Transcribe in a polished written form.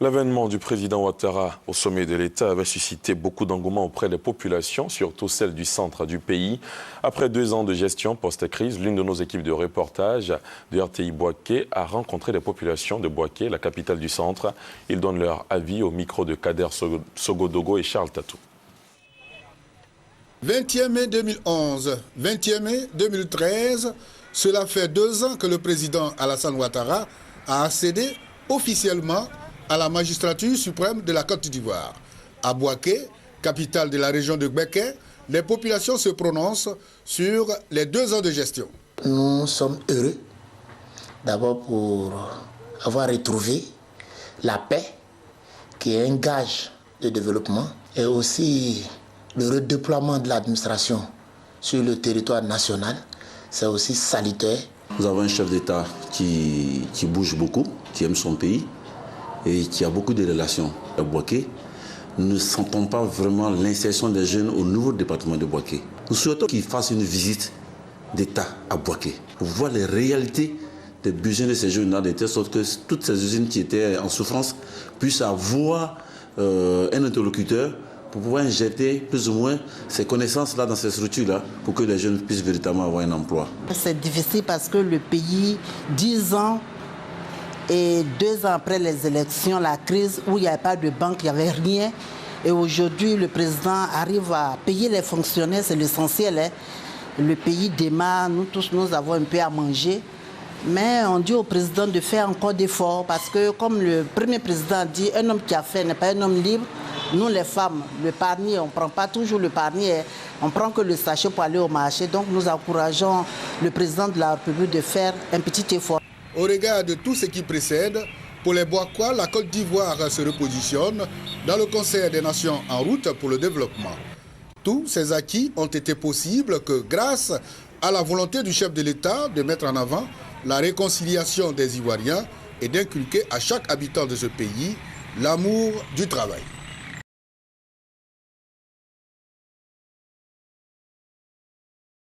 L'avènement du président Ouattara au sommet de l'État avait suscité beaucoup d'engouement auprès des populations, surtout celles du centre du pays. Après 2 ans de gestion post-crise, l'une de nos équipes de reportage de RTI Bouaké a rencontré les populations de Bouaké, la capitale du centre. Ils donnent leur avis au micro de Kader Sogodogo et Charles Tatou. 20e mai 2011, 20e mai 2013, cela fait 2 ans que le président Alassane Ouattara a accédé officiellement à la magistrature suprême de la Côte d'Ivoire. À Bouaké, capitale de la région de Gbeke, les populations se prononcent sur les 2 ans de gestion. Nous sommes heureux d'abord pour avoir retrouvé la paix, qui est un gage de développement, et aussi le redéploiement de l'administration sur le territoire national. C'est aussi salutaire. Nous avons un chef d'État qui bouge beaucoup, qui aime son pays et qui a beaucoup de relations à Bouaké. Nous ne sentons pas vraiment l'insertion des jeunes au nouveau département de Bouaké. Nous souhaitons qu'ils fassent une visite d'État à Bouaké pour voir les réalités des besoins de ces jeunes-là, de telle sorte que toutes ces usines qui étaient en souffrance puissent avoir un interlocuteur pour pouvoir injecter plus ou moins ces connaissances-là dans ces structures-là pour que les jeunes puissent véritablement avoir un emploi. C'est difficile parce que le pays, 10 ans et 2 ans après les élections, la crise où il n'y avait pas de banque, il n'y avait rien. Et aujourd'hui, le président arrive à payer les fonctionnaires, c'est l'essentiel. Hein. Le pays démarre, nous tous, nous avons un peu à manger. Mais on dit au président de faire encore d'efforts parce que, comme le premier président dit, un homme qui a fait n'est pas un homme libre. Nous, les femmes, le panier, on ne prend pas toujours le panier, on prend que le sachet pour aller au marché. Donc, nous encourageons le président de la République de faire un petit effort. Au regard de tout ce qui précède, pour les Bouakois, la Côte d'Ivoire se repositionne dans le concert des nations en route pour le développement. Tous ces acquis ont été possibles que grâce à la volonté du chef de l'État de mettre en avant la réconciliation des Ivoiriens et d'inculquer à chaque habitant de ce pays l'amour du travail.